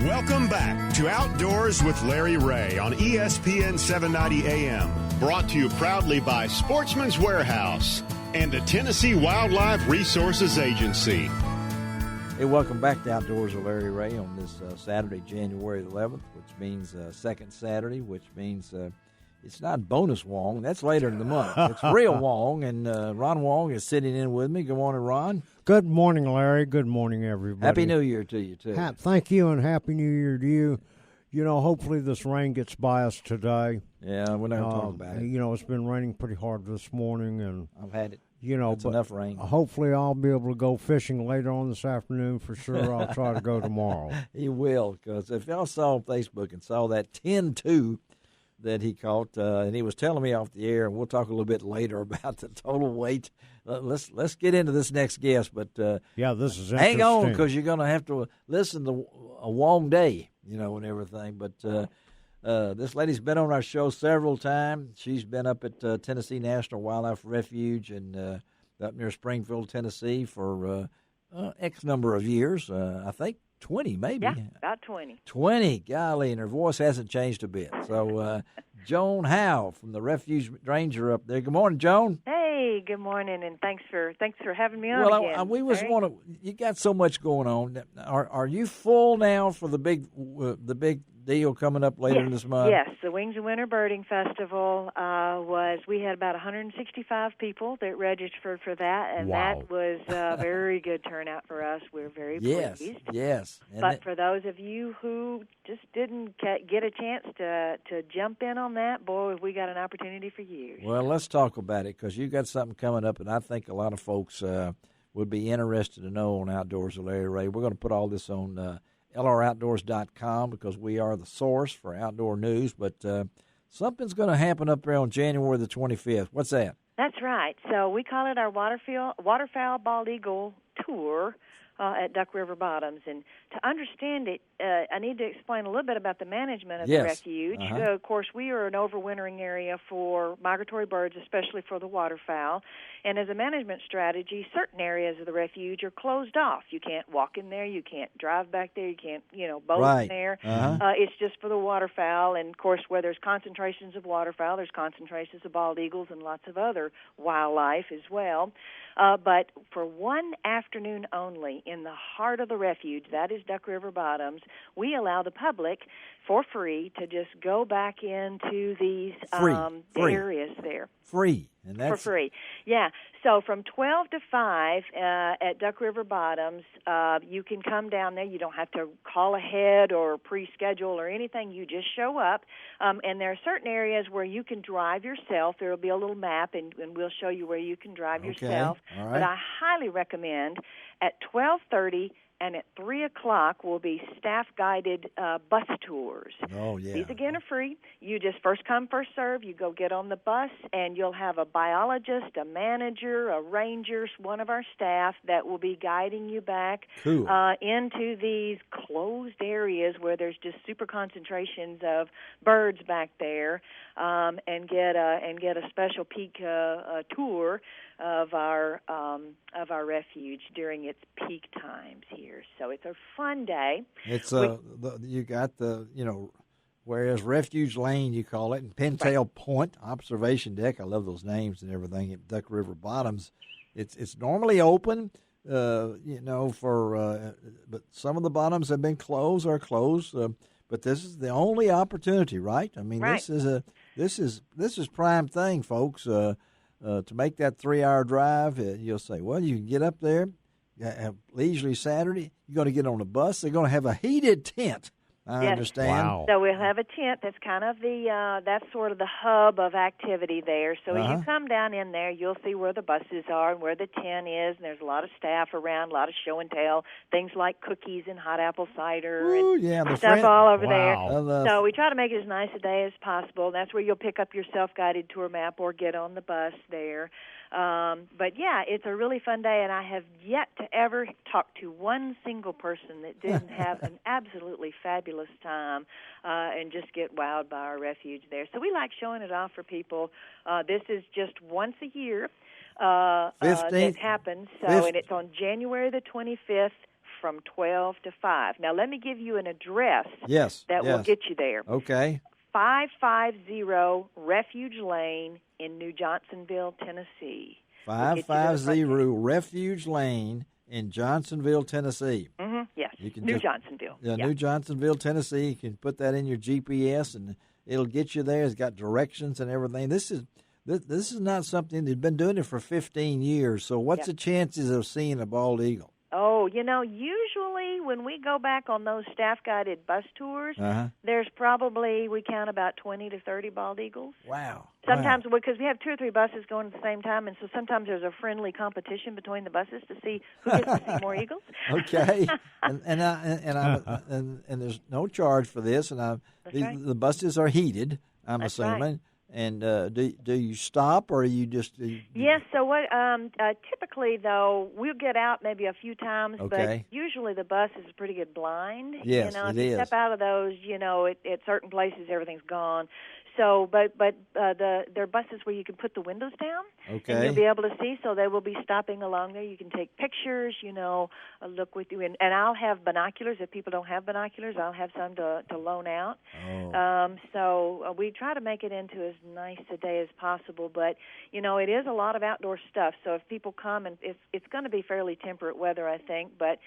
Welcome back to Outdoors with Larry Ray on ESPN 790 AM. Brought to you proudly by Sportsman's Warehouse and the Tennessee Wildlife Resources Agency. Hey, welcome back to Outdoors with Larry Ray on this Saturday, January 11th, which means second Saturday, which means it's not bonus Wong. That's later in the month. It's real Wong, and Ron Wong is sitting in with me. Good morning, Ron. Good morning, Larry. Good morning, everybody. Happy New Year to you, too. Thank you, and Happy New Year to you. You know, hopefully this rain gets by us today. Yeah, we're not going to talk about it. You know, it's been raining pretty hard this morning, and I've had it. You know, that's enough rain. Hopefully I'll be able to go fishing later on this afternoon for sure. I'll try to go tomorrow. He will, because if y'all saw on Facebook and saw that 10-2 that he caught, and he was telling me off the air, and we'll talk a little bit later about the total weight. Let's get into this next guest, but yeah, this is interesting. Hang on, because you're going to have to listen to a Wong Day, you know, and everything. But this lady's been on our show several times. She's been up at Tennessee National Wildlife Refuge and up near Springfield, Tennessee for X number of years. I think 20, maybe. Yeah, about 20. 20, golly, and her voice hasn't changed a bit. So, Joan Howe from the Refuge Ranger up there. Good morning, Joan. Hey, good morning, and thanks for having me on again. We was want to. You got so much going on. Are you full now for the big deal coming up later this month? Yes, the Wings of Winter Birding Festival we had about 165 people that registered for that, and that was a very good turnout for us. We're very pleased. Yes. But for those of you who just didn't get a chance to jump in on that, boy, we got an opportunity for you. Well, let's talk about it, because you got something coming up, and I think a lot of folks would be interested to know on Outdoors with Larry Ray. We're going to put all this on LROutdoors.com because we are the source for outdoor news. But something's going to happen up there on January the 25th. What's that? That's right. So we call it our Waterfowl Bald Eagle Tour at Duck River Bottoms. And to understand it, I need to explain a little bit about the management of the refuge. Of course, we are an overwintering area for migratory birds, especially for the waterfowl. And as a management strategy, certain areas of the refuge are closed off. You can't walk in there. You can't drive back there. You can't, boat in there. It's just for the waterfowl. And, of course, where there's concentrations of waterfowl, there's concentrations of bald eagles and lots of other wildlife as well. But for one afternoon only in the heart of the refuge, that is Duck River Bottoms, we allow the public for free to just go back into these areas there. Free. And that's for free. Yeah. So from 12 to 5 at Duck River Bottoms, you can come down there. You don't have to call ahead or pre-schedule or anything. You just show up. And there are certain areas where you can drive yourself. There will be a little map, and we'll show you where you can drive yourself. All right. But I highly recommend at 12:30 and at 3 o'clock will be staff-guided bus tours. Oh, yeah. These, again, are free. You just first come, first serve. You go get on the bus, and you'll have a biologist, a manager, a ranger, one of our staff that will be guiding you back into these closed areas where there's just super concentrations of birds back there, and get a special peak tour of our refuge during its peak times here. So it's a fun day. It's you got whereas Refuge Lane you call it, and Pintail Point Observation Deck. I love those names and everything at Duck River Bottoms. It's normally open, for but some of the bottoms have been closed. But this is the only opportunity, right? I mean, right. this is prime thing, folks. To make that 3-hour drive, you'll say, well, you can get up there, have leisurely Saturday. You're going to get on a bus. They're going to have a heated tent. I understand. Wow. So we'll have a tent that's kind of that's sort of the hub of activity there. So as you come down in there, you'll see where the buses are and where the tent is. And there's a lot of staff around, a lot of show and tell, things like cookies and hot apple cider and stuff all over there. So we try to make it as nice a day as possible. That's where you'll pick up your self-guided tour map or get on the bus there. But, yeah, it's a really fun day, and I have yet to ever talk to one single person that didn't have an absolutely fabulous time and just get wowed by our refuge there. So we like showing it off for people. This is just once a year that happens, and it's on January the 25th, from 12 to 5. Now, let me give you an address that will get you there. Okay. 550 Refuge Lane in New Johnsonville, Tennessee. 550 Refuge Lane in Johnsonville, Tennessee. Mm-hmm. Yes, Johnsonville. Yeah, New Johnsonville, Tennessee. You can put that in your GPS, and it'll get you there. It's got directions and everything. This is not something they've been doing it for 15 years. So what's the chances of seeing a bald eagle? Oh, usually when we go back on those staff-guided bus tours, there's probably, we count about 20 to 30 bald eagles. Wow. Sometimes, because we have 2 or 3 buses going at the same time, and so sometimes there's a friendly competition between the buses to see who gets to see more eagles. Okay. and there's no charge for this, and the buses are heated, I'm assuming. Right. And do you stop, or are you just? Yes. So what? Typically, though, we'll get out maybe a few times, but usually the bus is a pretty good blind. Yes, if it you step out of those, at certain places everything's gone. So, but there are buses where you can put the windows down, and you'll be able to see. So they will be stopping along there. You can take pictures, look with you, and I'll have binoculars. If people don't have binoculars, I'll have some to loan out. Oh. So we try to make it into as nice a day as possible. But it is a lot of outdoor stuff. So if people come, and it's going to be fairly temperate weather, I think. But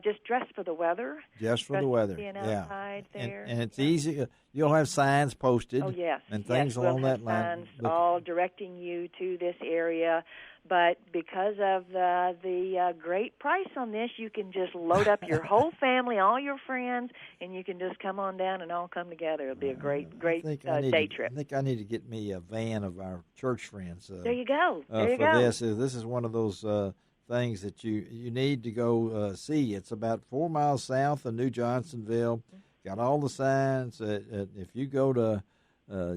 just dress for the weather. Just for the weather. Being outside there, and it's easy. You'll have signs posted. Oh, yes. And things along that line. Signs all directing you to this area. But because of the great price on this, you can just load up your whole family, all your friends, and you can just come on down and all come together. It'll be a great day trip. I think I need to get me a van of our church friends. There you go. This is one of those things that you need to go see. It's about 4 miles south of New Johnsonville. Got all the signs. If you go to,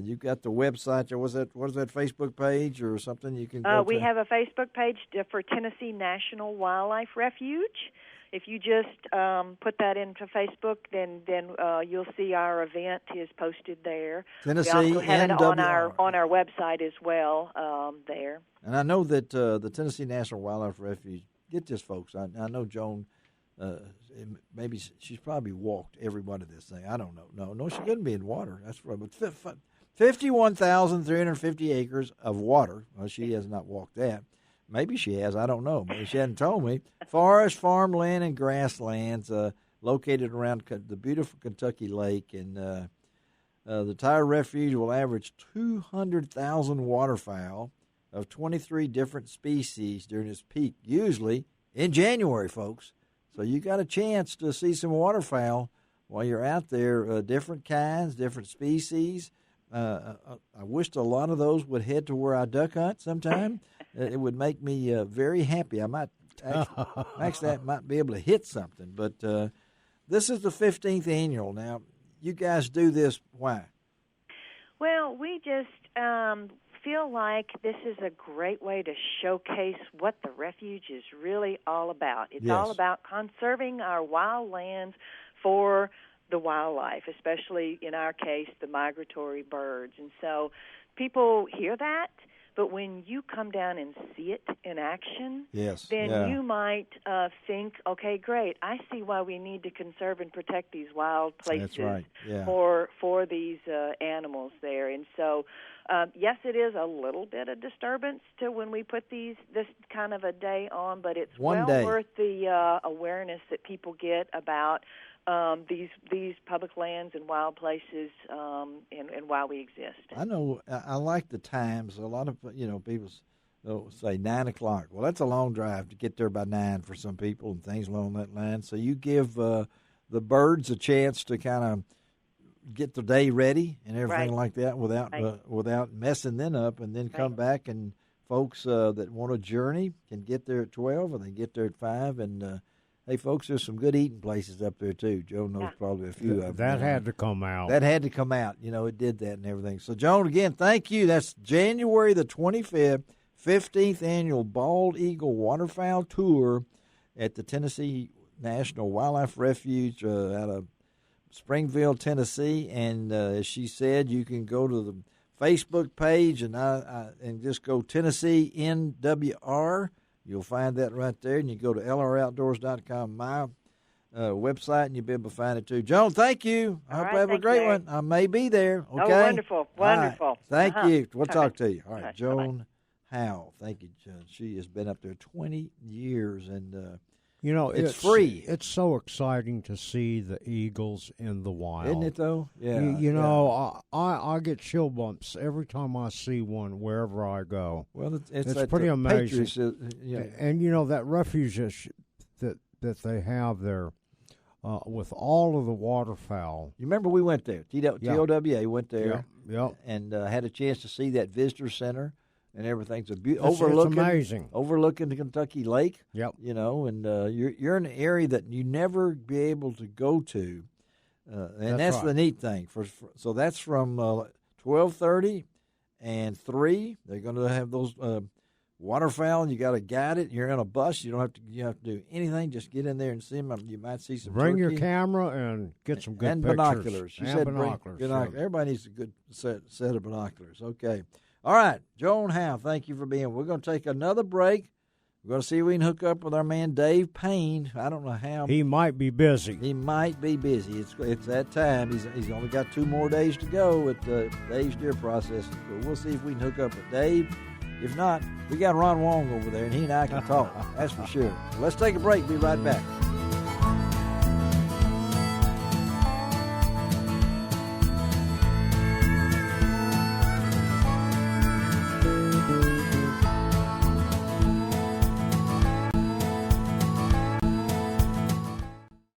you've got the website. What is that Facebook page or something? You can. We have a Facebook page for Tennessee National Wildlife Refuge. If you just put that into Facebook, then you'll see our event is posted there. Tennessee we also have it on our website as well there. And I know that the Tennessee National Wildlife Refuge. Get this, folks. I know Joan. Maybe she's probably walked every one of this thing. I don't know. No, she couldn't be in water. That's right. But 51,350 acres of water. Well, she has not walked that. Maybe she has. I don't know. Maybe she hadn't told me. Forest, farmland, and grasslands located around the beautiful Kentucky Lake. And the Tire Refuge will average 200,000 waterfowl of 23 different species during its peak, usually in January, folks. So you got a chance to see some waterfowl while you're out there, different kinds, different species. I wished a lot of those would head to where I duck hunt sometime. It would make me very happy. I might actually might be able to hit something. But this is the 15th annual. Now, you guys do this. Why? Well, we just feel like this is a great way to showcase what the refuge is really all about. It's all about conserving our wild lands for the wildlife, especially in our case, the migratory birds. And so people hear that, but when you come down and see it in action, then you might think, okay, great, I see why we need to conserve and protect these wild places for these animals there. And so, yes, it is a little bit of disturbance to when we put this kind of a day on, but it's worth the awareness that people get about these public lands and wild places and why we exist. I know. I like the times. A lot of people say 9 o'clock. Well, that's a long drive to get there by 9 for some people and things along that line. So you give the birds a chance to kind of get the day ready and everything like that without messing them up, and then come back, and folks that want to journey can get there at 12 or they get there at 5. And hey, folks, there's some good eating places up there too. Joan knows probably a few of them. That had to come out. That had to come out. It did that and everything. So, Joan, again, thank you. That's January the 25th, 15th annual Bald Eagle Waterfowl Tour at the Tennessee National Wildlife Refuge out of Springville, Tennessee. And as she said, you can go to the Facebook page and just go Tennessee NWR. You'll find that right there, and you go to lroutdoors.com. My website, and you'll be able to find it too. Joan, thank you. I hope you have a great Larry. one. I may be there. Okay. Oh, wonderful. Wonderful. Right. Thank you. We'll talk to you. All right, Bye-bye. Joan Howe. Thank you, Joan. She has been up there 20 years, and it's free. It's so exciting to see the eagles in the wild, isn't it? Though, yeah. You know, I get chill bumps every time I see one wherever I go. Well, it's pretty amazing. Yeah. And that refuge that they have there with all of the waterfowl. You remember we went there? TOWA went there. Yeah. And had a chance to see that visitor center. And everything's It's overlooking amazing. the Kentucky Lake. Yep. And you're in an area that you never be able to go to, and that's right. the neat thing. So that's from 12:30 and 3. They're going to have those waterfowl, and you got to guide it. You're in a bus. You don't have to do anything. Just get in there and see them. You might see some. Bring turkey. your camera and get some good and pictures. Binoculars. She said binoculars. binoculars. Everybody needs a good set of binoculars. Okay. All right, Joan Howe, thank you for being. We're going to take another break. We're going to see if we can hook up with our man Dave Payne. I don't know how. He might be busy. He might be busy. It's that time. He's only got 2 more days to go with Dave's deer processing. So we'll see if we can hook up with Dave. If not, we got Ron Wong over there, and he and I can talk. That's for sure. So let's take a break. Be right back.